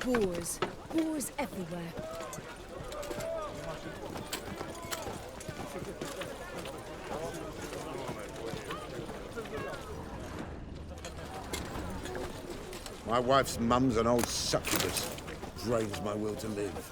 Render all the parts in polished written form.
Boars. Boars everywhere. My wife's mum's an old succubus. Drains my will to live.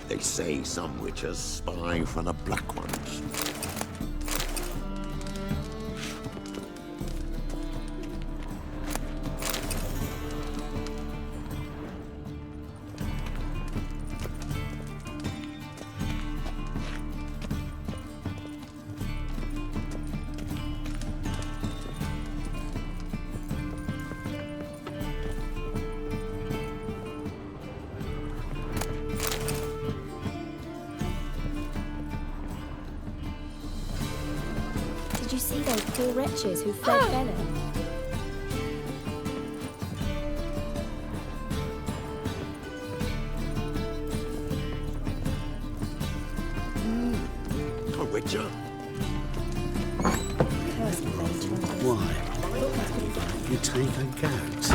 They say some witches spy for the black ones. Did you see those poor wretches who fled Belen? A witcher? Why? You take a goat.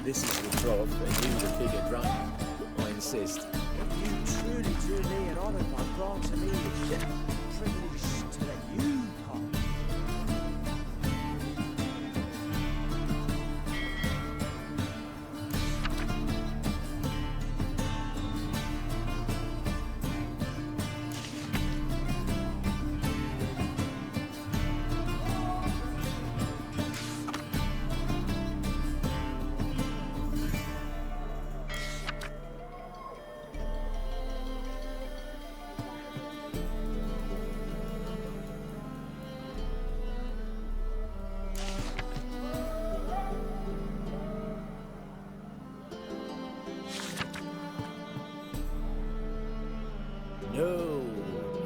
This is the trough, and you the bigger drunk. I insist. You truly and honoured by granting me the privilege to let you pass. No,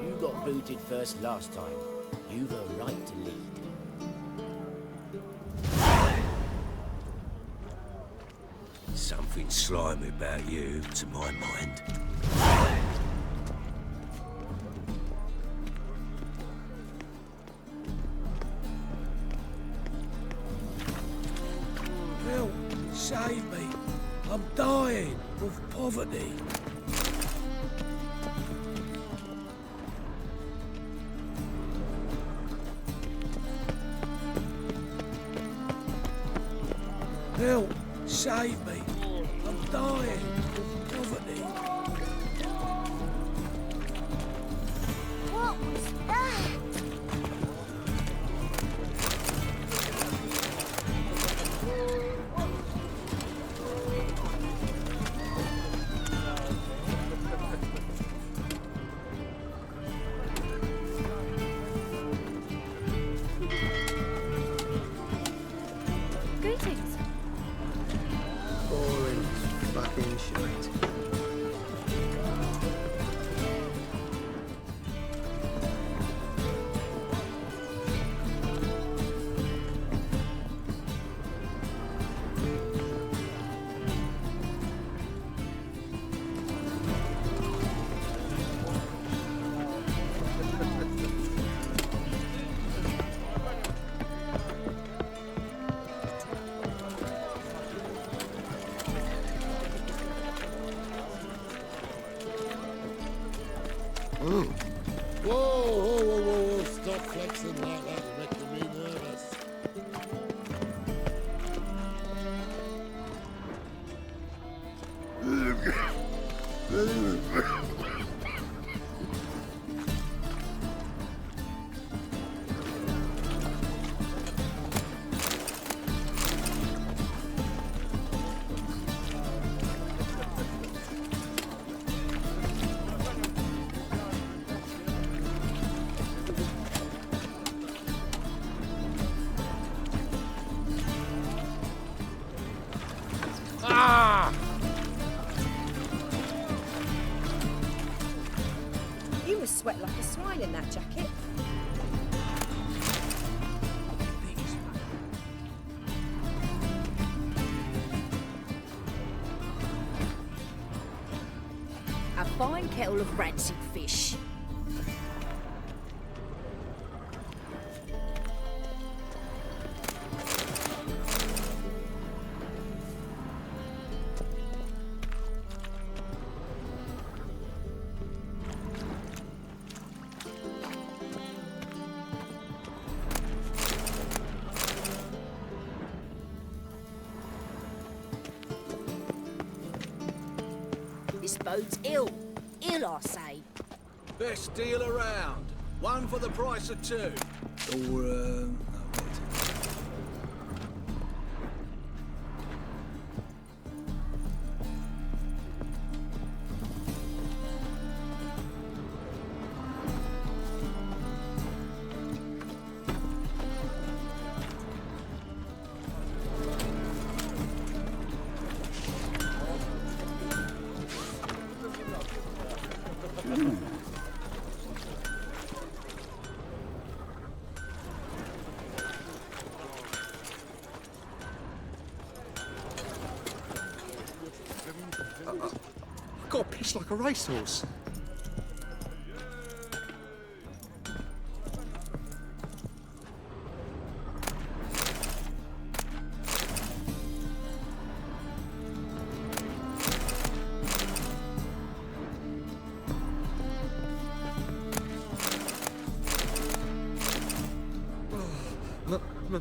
you got booted first last time. You've a right to lead. Something slimy about you, to my mind. Help! Save me! I'm dying of poverty. Help! Save me! I'm dying of poverty. What was that? Greetings. Boring fucking shit. sweat like a swine in that jacket. A fine kettle of rancid fish. This bode's ill. Ill, I say. Best deal around. One for the price of two. Or, wait. Got pissed like a racehorse. My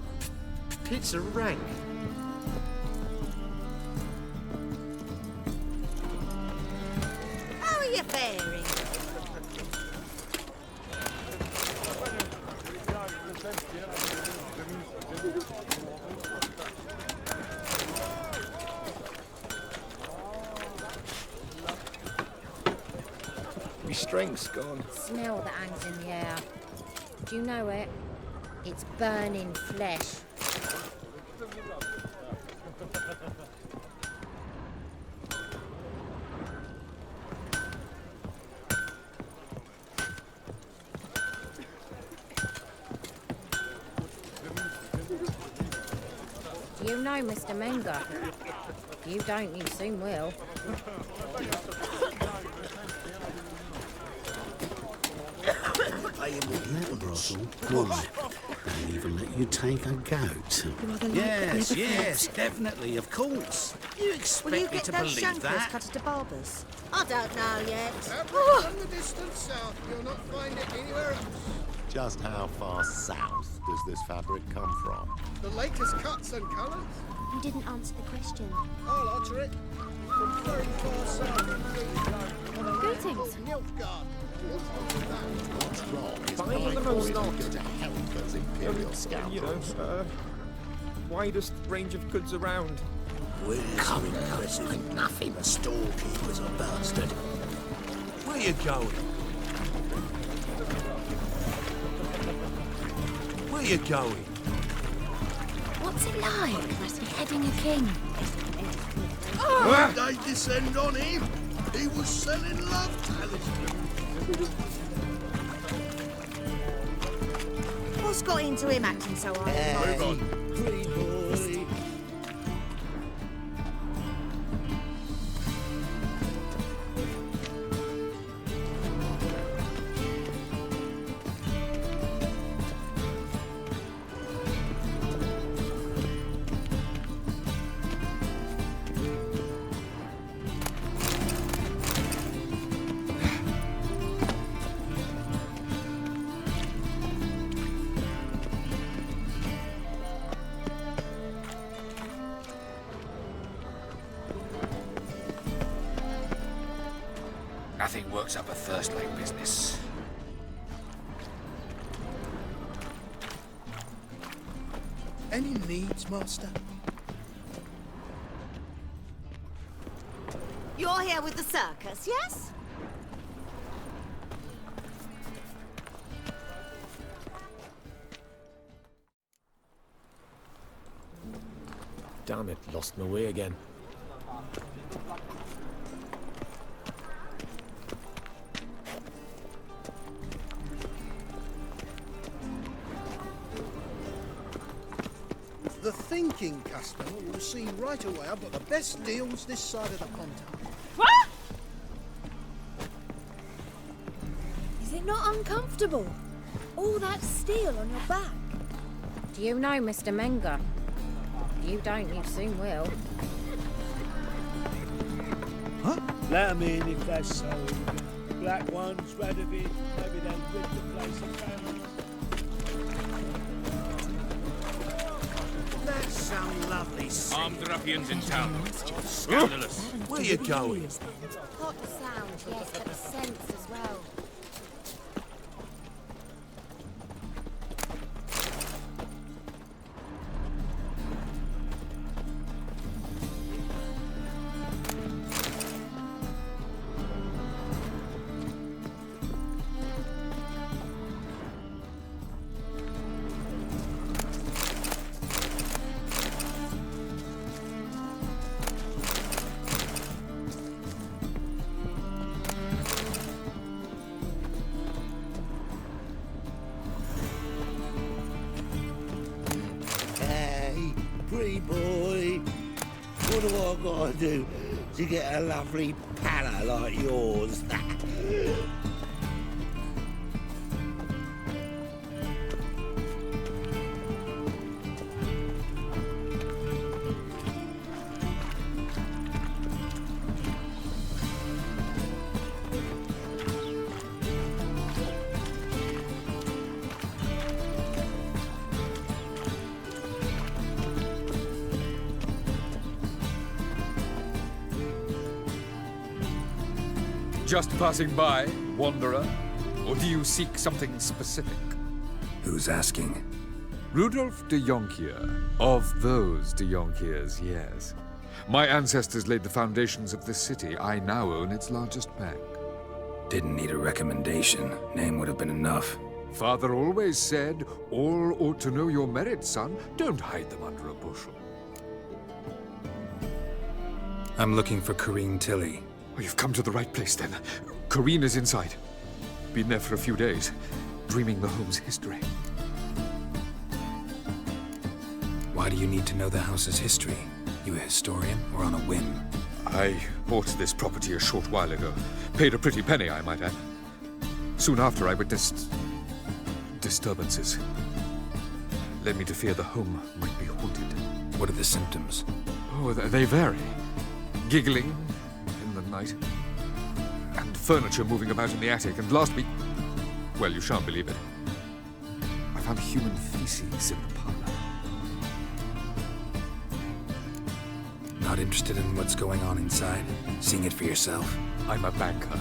pizza rank. How are you faring? My strength's gone. Smell that hangs in the air. Do you know it? It's burning flesh. You know Mr. Menger. If you don't, you soon will. Little brothel, why? Don't even let you take a goat. Yes, definitely, of course. You expect Will you me get to those believe shankers that? cut to barbers? I don't know yet. From the distant south, you'll not find it anywhere else. Just how far south does this fabric come from? The latest cuts and colours. You didn't answer the question. I'll alter it. From very far south indeed. Greetings. Nilfgaard. What's wrong is Fine, my the boy most didn't go to help those imperial scoundrels. Widest range of goods around. Where's your impressive? Nothing. The storekeeper's a bastard. Where you going? Where you going? What's it like, beheading a king? They descend on him. He was selling love talismans. What's got into him acting so hard? Move on. Nothing works up a thirst like business. Any needs, Master? You're here with the circus, yes? Damn it, lost my way again. The thinking customer will see right away I've got the best deals this side of the pond. What? Is it not uncomfortable? All that steel on your back. Do you know Mr. Menger? If you don't, you soon will. Huh? Let 'em in if that's so. Black ones, red of it, maybe they'll rid the place of families. That's some lovely Armed ruffians in town. Scandalous. Where you going? Hot sound, yes, but the scents as well. Hey, pretty boy. What do I gotta do to get a lovely palate like yours? Just passing by, wanderer? Or do you seek something specific? Who's asking? Rudolf de Jonkier. Of those de Jonkiers, yes. My ancestors laid the foundations of this city. I now own its largest bank. Didn't need a recommendation. Name would have been enough. Father always said, all ought to know your merits, son. Don't hide them under a bushel. I'm looking for Corrine Tilly. Oh, you've come to the right place, then. Corrine is inside. Been there for a few days, dreaming the home's history. Why do you need to know the house's history? You a historian, or on a whim? I bought this property a short while ago. Paid a pretty penny, I might add. Soon after, I witnessed disturbances. Led me to fear the home might be haunted. What are the symptoms? Oh, they vary. Giggling in the night, and furniture moving about in the attic, and last week, well, you shan't believe it, I found human feces in the parlor. Not interested in what's going on inside? Seeing it for yourself? I'm a banker.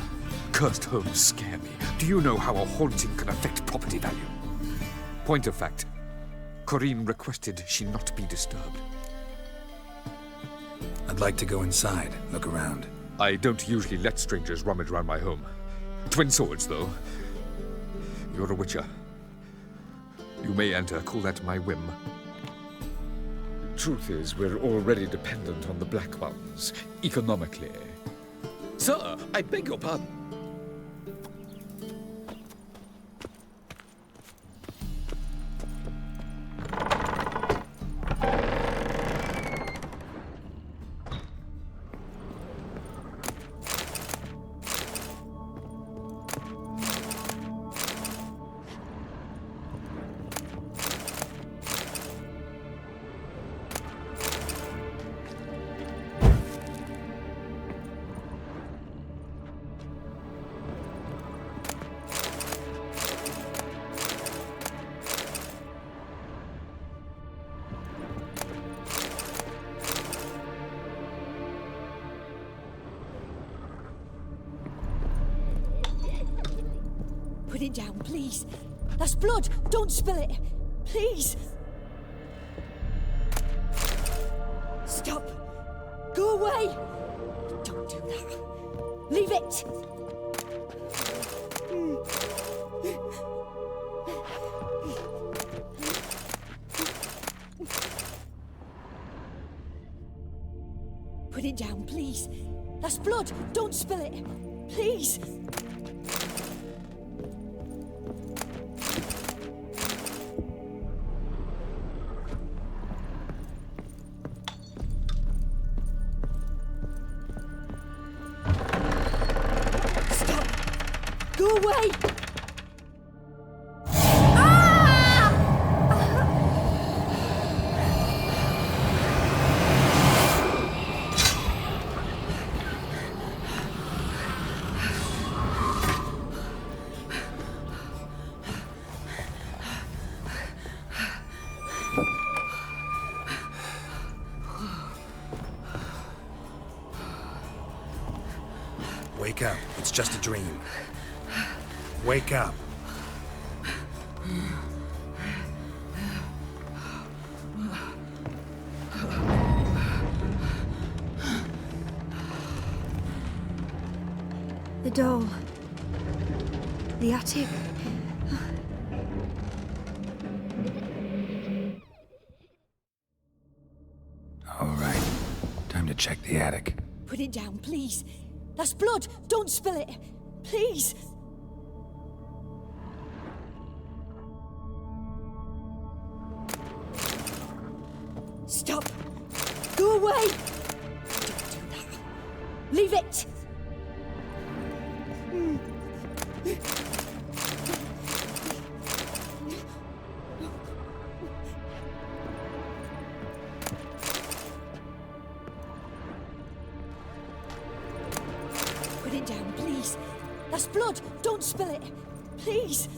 Cursed homes scare me. Do you know how a haunting can affect property value? Point of fact, Corrine requested she not be disturbed. I'd like to go inside, look around. I don't usually let strangers rummage around my home. Twin swords, though. You're a witcher. You may enter, call that my whim. Truth is, we're already dependent on the Black Ones, economically. Sir, I beg your pardon. Put it down, please. That's blood. Don't spill it. Please. Stop. Go away. Don't do that. Leave it. Put it down, please. That's blood. Don't spill it. Please. away! Wake up. It's just a dream. Wake up. The doll. The attic. All right. Time to check the attic. Put it down, please. That's blood! Don't spill it! Please! Stop! Go away! Don't do that. Leave it! Put it down, please. That's blood! Don't spill it! Please!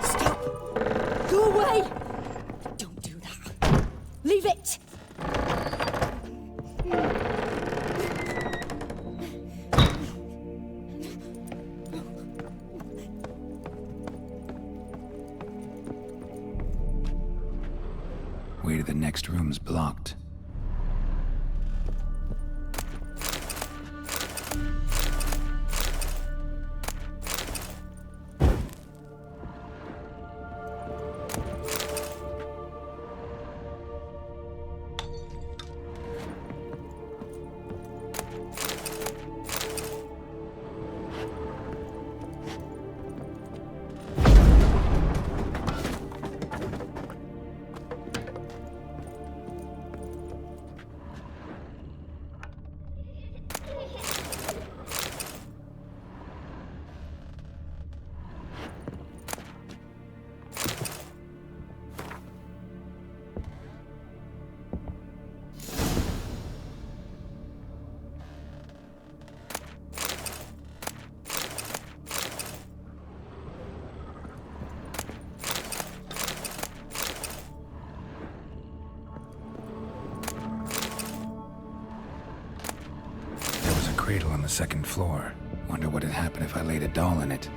Stop! Go away! Don't do that. Leave it! Way to the next room's blocked. Cradle on the second floor. Wonder what would happen if I laid a doll in it.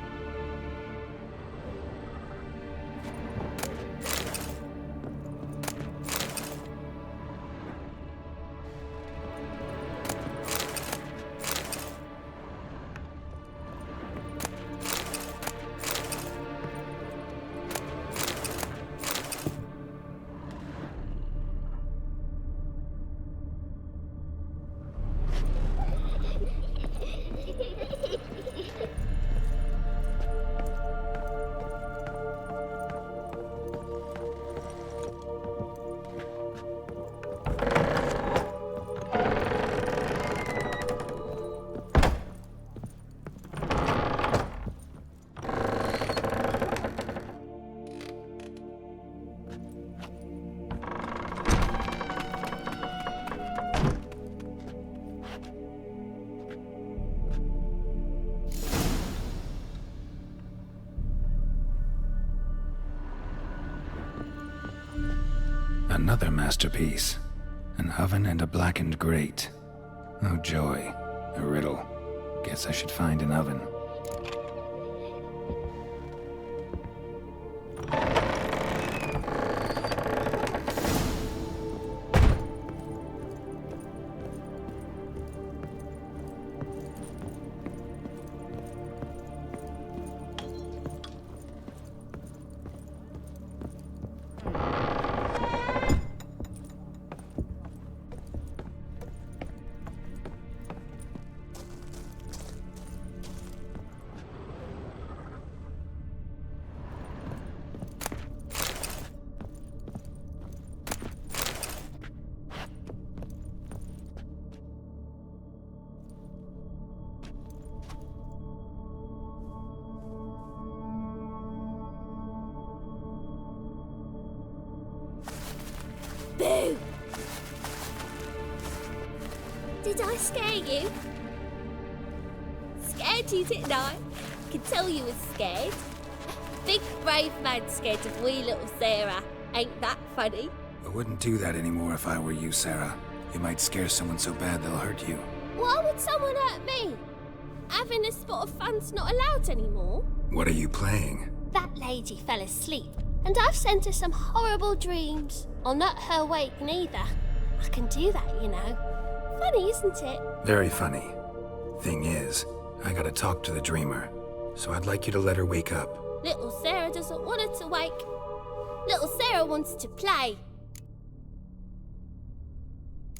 Another masterpiece. An oven and a blackened grate. Oh joy. A riddle. Guess I should find an oven. Boo! Did I scare you? Scared you, didn't I? Could tell you was scared. Big brave man scared of wee little Sarah. Ain't that funny? I wouldn't do that anymore if I were you, Sarah. You might scare someone so bad they'll hurt you. Why would someone hurt me? Having a spot of fun's not allowed anymore. What are you playing? That lady fell asleep, and I've sent her some horrible dreams. I'll not her wake neither. I can do that, you know. Funny, isn't it? Very funny. Thing is, I gotta talk to the dreamer, so I'd like you to let her wake up. Little Sarah doesn't want her to wake. Little Sarah wants to play.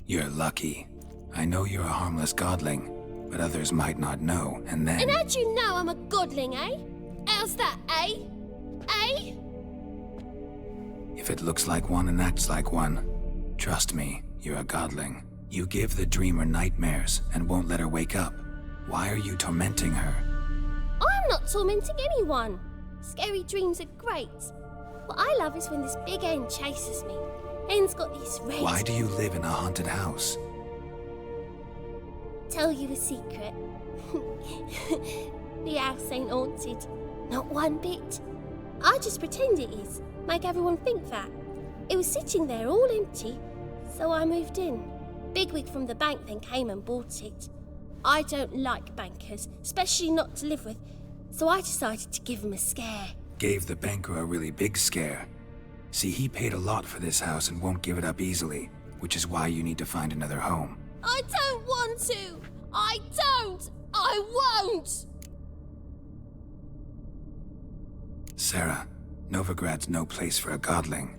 You're lucky. I know you're a harmless godling, but others might not know, and then... And how'd you know I'm a godling, eh? How's that, eh? Eh? If it looks like one and acts like one, trust me, you're a godling. You give the dreamer nightmares and won't let her wake up. Why are you tormenting her? I'm not tormenting anyone. Scary dreams are great. What I love is when this big hen chases me. Hen's got these red... Why do you live in a haunted house? Tell you a secret. The house ain't haunted. Not one bit. I just pretend it is. Make everyone think that. It was sitting there all empty, so I moved in. Bigwig from the bank then came and bought it. I don't like bankers, especially not to live with, so I decided to give him a scare. Gave the banker a really big scare. See, he paid a lot for this house and won't give it up easily, which is why you need to find another home. I don't want to! I don't! I won't! Sarah, Novigrad's no place for a godling.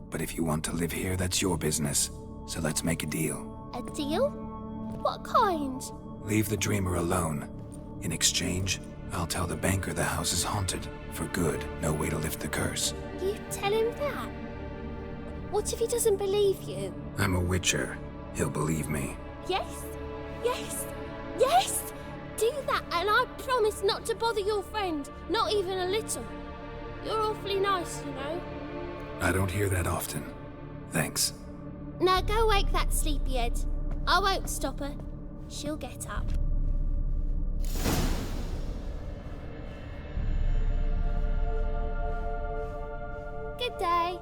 But if you want to live here, that's your business. So let's make a deal. A deal? What kind? Leave the dreamer alone. In exchange, I'll tell the banker the house is haunted. For good, no way to lift the curse. You tell him that? What if he doesn't believe you? I'm a witcher. He'll believe me. Yes? Yes? Yes! Do that and I promise not to bother your friend. Not even a little. You're awfully nice, you know. I don't hear that often. Thanks. Now go wake that sleepyhead. I won't stop her. She'll get up. Good day.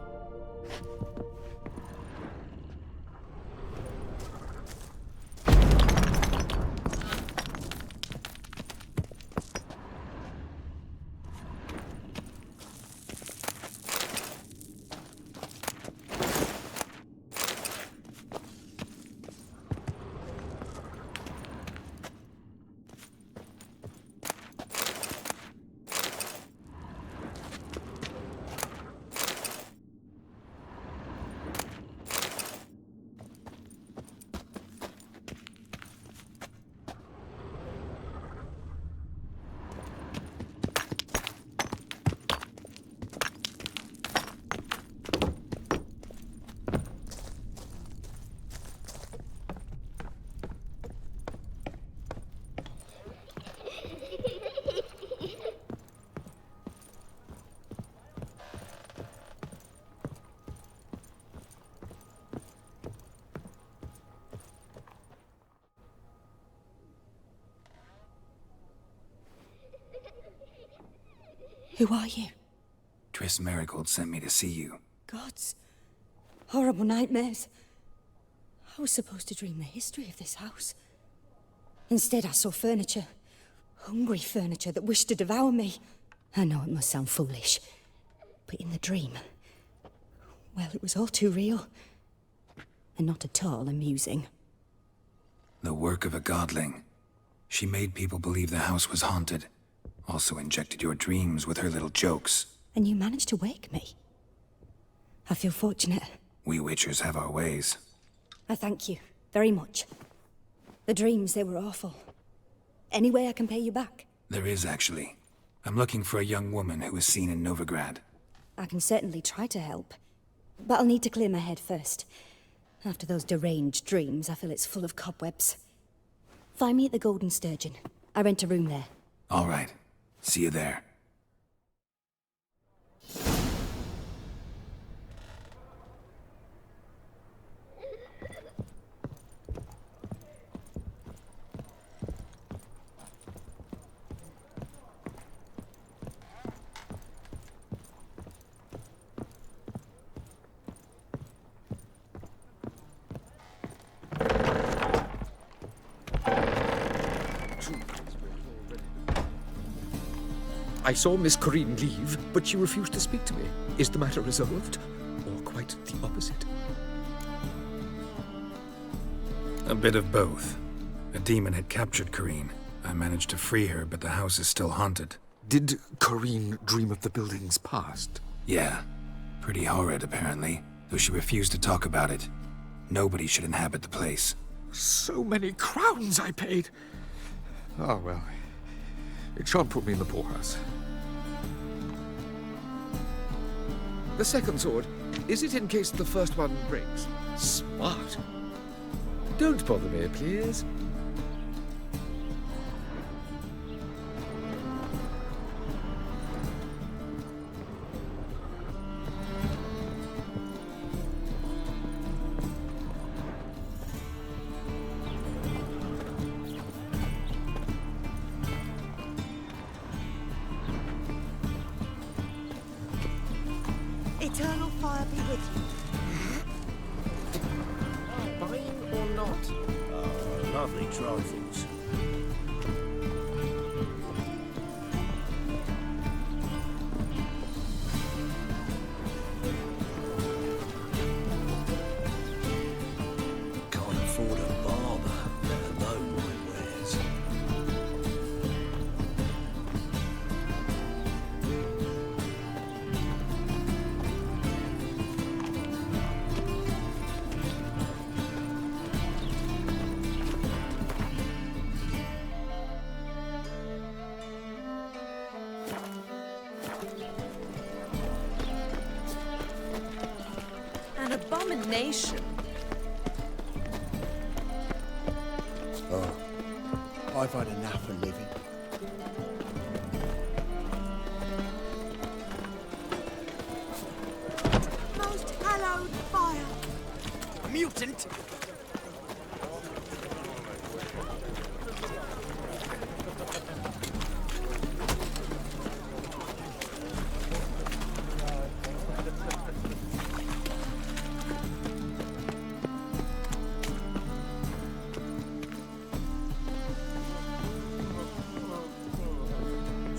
Who are you? Triss Marigold sent me to see you. Gods. Horrible nightmares. I was supposed to dream the history of this house. Instead, I saw furniture. Hungry furniture that wished to devour me. I know it must sound foolish, but in the dream, well, it was all too real. And not at all amusing. The work of a godling. She made people believe the house was haunted. Also injected your dreams with her little jokes. And you managed to wake me. I feel fortunate. We witchers have our ways. I thank you very much. The dreams, they were awful. Any way I can pay you back? There is, actually. I'm looking for a young woman who was seen in Novigrad. I can certainly try to help. But I'll need to clear my head first. After those deranged dreams, I feel it's full of cobwebs. Find me at the Golden Sturgeon. I rent a room there. All right. See you there. I saw Miss Corrine leave, but she refused to speak to me. Is the matter resolved? Or quite the opposite? A bit of both. A demon had captured Corrine. I managed to free her, but the house is still haunted. Did Corrine dream of the building's past? Yeah. Pretty horrid, apparently, though she refused to talk about it. Nobody should inhabit the place. So many crowns I paid! Oh, well. It shan't put me in the poorhouse. The second sword, is it in case the first one breaks? Smart. Don't bother me, please. Eternal fire be with you. Buying or not? Lovely trifles. Can't afford a barber, let alone my wares. An abomination. Oh, I've had enough of living. Most hallowed fire. Mutant!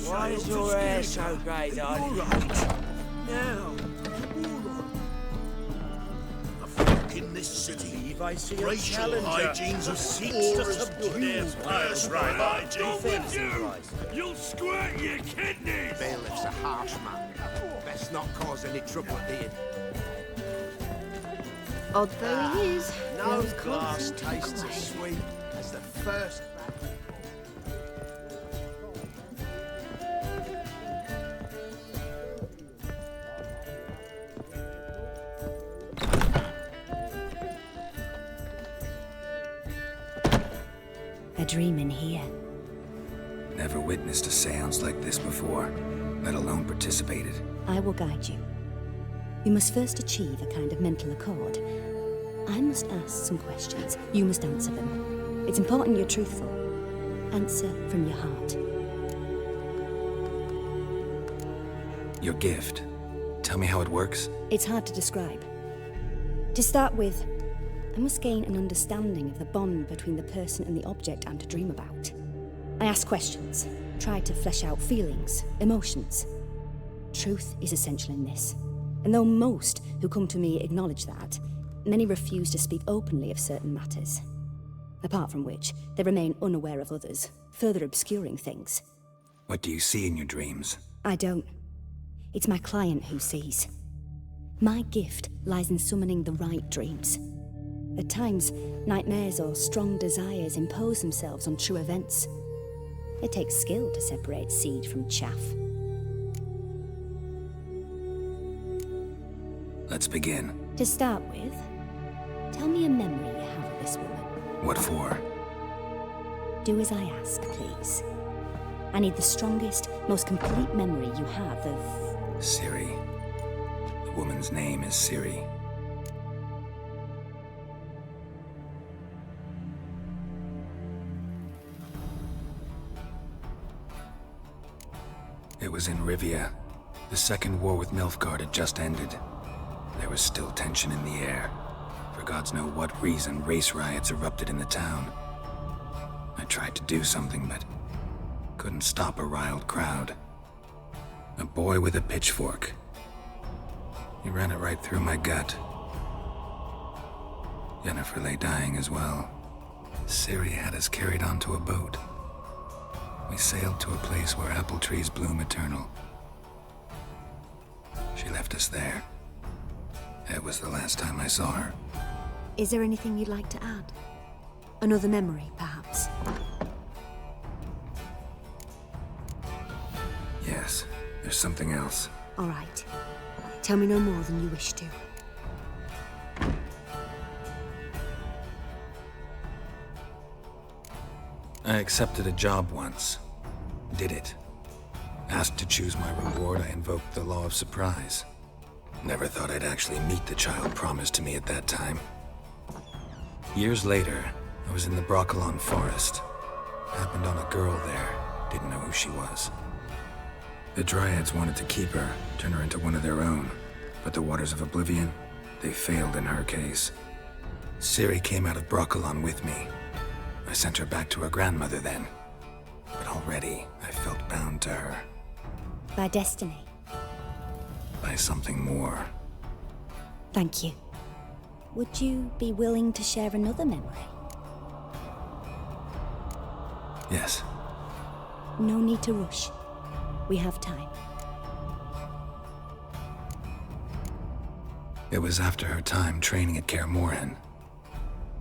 Why is your hair so grey, darling? Now, a folk in this city. If I see a Racial challenger hygiene's who a seeks poor to as subdue their first rate hygiene. You'll squirt your kidneys! Bailiff's a harsh man. Best not cause any trouble at the inn. Odd though he is. No Those glass constant tastes as grey. sweet as the first. A dream in here. Never witnessed a seance like this before, let alone participated. I will guide you. We must first achieve a kind of mental accord. I must ask some questions. You must answer them. It's important you're truthful. Answer from your heart. Your gift. Tell me how it works. It's hard to describe. To start with, I must gain an understanding of the bond between the person and the object I'm to dream about. I ask questions, try to flesh out feelings, emotions. Truth is essential in this. And though most who come to me acknowledge that, many refuse to speak openly of certain matters. Apart from which, they remain unaware of others, further obscuring things. What do you see in your dreams? I don't. It's my client who sees. My gift lies in summoning the right dreams. At times, nightmares or strong desires impose themselves on true events. It takes skill to separate seed from chaff. Let's begin. To start with, tell me a memory you have of this woman. What for? Do as I ask, please. I need the strongest, most complete memory you have of... Ciri. The woman's name is Ciri. It was in Rivia. The second war with Nilfgaard had just ended. There was still tension in the air. For gods know what reason, race riots erupted in the town. I tried to do something, but couldn't stop a riled crowd. A boy with a pitchfork. He ran it right through my gut. Yennefer lay dying as well. Ciri had us carried onto a boat. We sailed to a place where apple trees bloom eternal. She left us there. It was the last time I saw her. Is there anything you'd like to add? Another memory, perhaps? Yes, there's something else. All right. Tell me no more than you wish to. I accepted a job once. Did it. Asked to choose my reward, I invoked the law of surprise. Never thought I'd actually meet the child promised to me at that time. Years later, I was in the Broccolon forest. Happened on a girl there. Didn't know who she was. The Dryads wanted to keep her, turn her into one of their own. But the Waters of Oblivion, they failed in her case. Ciri came out of Broccolon with me. I sent her back to her grandmother then. But already, I felt bound to her. By destiny. By something more. Thank you. Would you be willing to share another memory? Yes. No need to rush. We have time. It was after her time training at Kaer Morhen.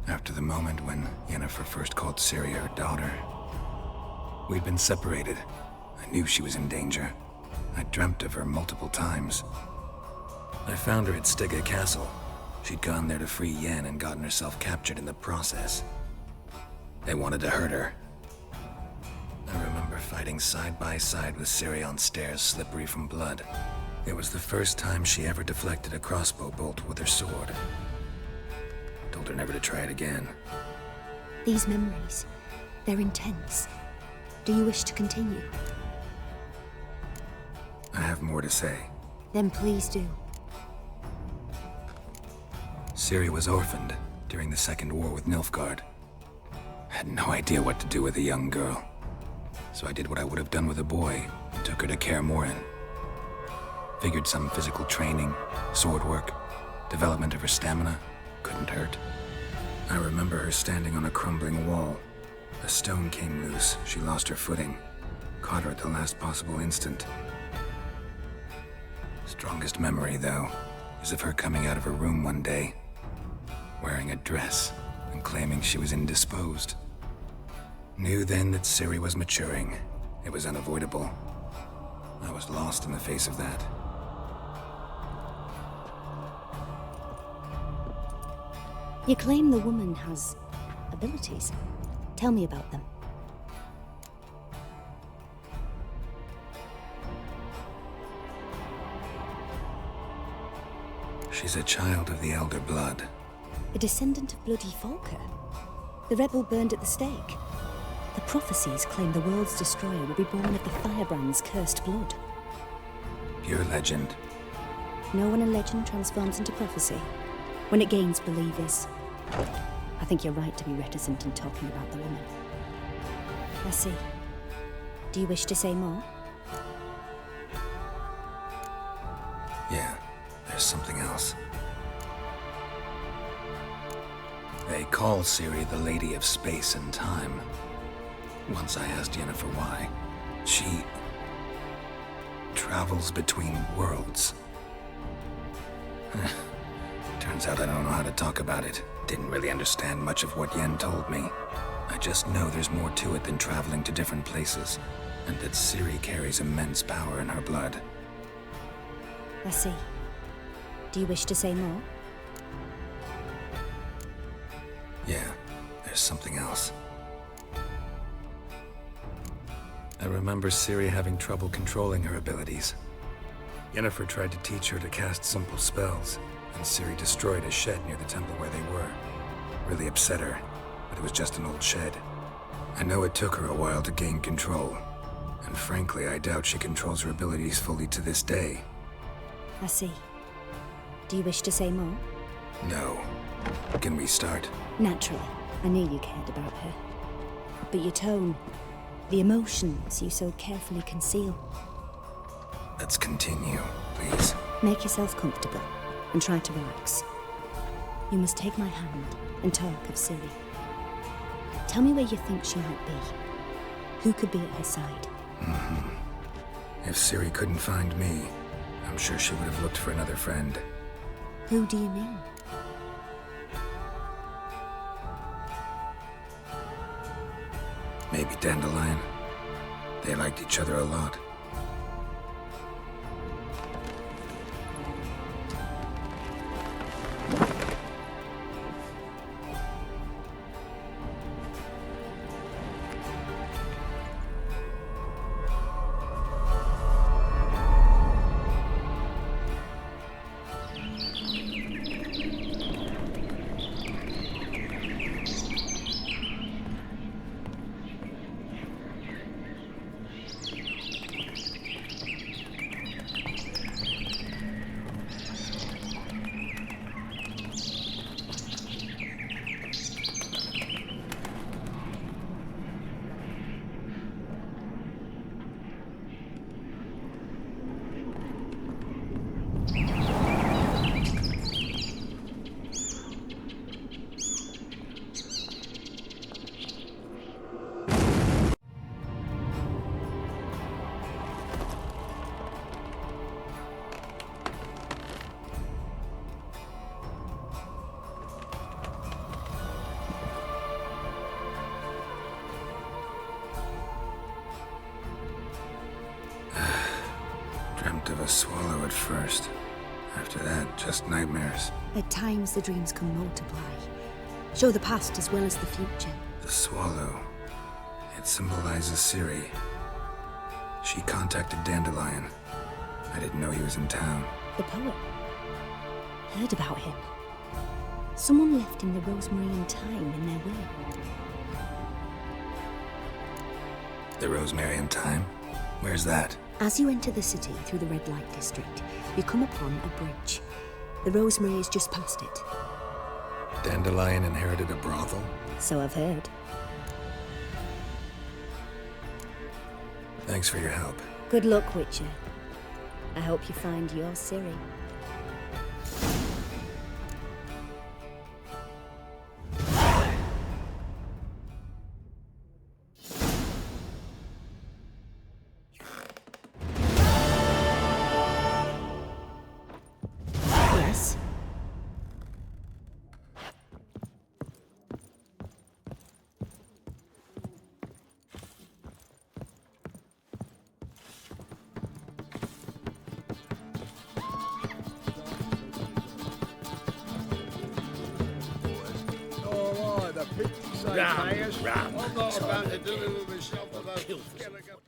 After the moment when Yennefer first called Ciri her daughter. We'd been separated. I knew she was in danger. I dreamt of her multiple times. I found her at Stege Castle. She'd gone there to free Yen and gotten herself captured in the process. They wanted to hurt her. I remember fighting side by side with Ciri on stairs slippery from blood. It was the first time she ever deflected a crossbow bolt with her sword. Told her never to try it again. These memories, they're intense. Do you wish to continue? I have more to say. Then please do. Ciri was orphaned during the Second War with Nilfgaard. Had no idea what to do with a young girl. So I did what I would have done with a boy and took her to Kaer Morhen. Figured some physical training, sword work, development of her stamina couldn't hurt. I remember her standing on a crumbling wall. A stone came loose, she lost her footing. Caught her at the last possible instant. Strongest memory, though, is of her coming out of her room one day, wearing a dress and claiming she was indisposed. Knew then that Ciri was maturing. It was unavoidable. I was lost in the face of that. You claim the woman has abilities. Tell me about them. She's a child of the Elder Blood. A descendant of bloody Volker. The rebel burned at the stake. The prophecies claim the world's destroyer will be born of the Firebrand's cursed blood. Pure legend. Know when a legend transforms into prophecy? When it gains believers. I think you're right to be reticent in talking about the woman. I see. Do you wish to say more? Yeah, there's something else. They call Ciri the Lady of Space and Time. Once I asked Yennefer why. She travels between worlds. Turns out I don't know how to talk about it. Didn't really understand much of what Yen told me. I just know there's more to it than traveling to different places, and that Ciri carries immense power in her blood. I see. Do you wish to say more? Yeah, there's something else. I remember Ciri having trouble controlling her abilities. Yennefer tried to teach her to cast simple spells, and Ciri destroyed a shed near the temple where they were. Really upset her, but it was just an old shed. I know it took her a while to gain control, and frankly, I doubt she controls her abilities fully to this day. I see. Do you wish to say more? No. Can we start? Naturally. I knew you cared about her. But your tone, the emotions you so carefully conceal. Let's continue, please. Make yourself comfortable and try to relax. You must take my hand and talk of Ciri. Tell me where you think she might be. Who could be at her side? If Ciri couldn't find me, I'm sure she would have looked for another friend. Who do you mean? Maybe Dandelion. They liked each other a lot. Dreamt of a swallow at first. After that, just nightmares. At times, the dreams can multiply. Show the past as well as the future. The swallow. It symbolizes Ciri. She contacted Dandelion. I didn't know he was in town. The poet. Heard about him. Someone left him the rosemary and thyme in their will. The rosemary and thyme? Where's that? As you enter the city through the red light district, you come upon a bridge. The rosemary is just past it. Dandelion inherited a brothel? So I've heard. Thanks for your help. Good luck, Witcher. I hope you find your Ciri. Yes? All right, the picture say, Rum, Caius. rum. I'm not about to do it with myself, although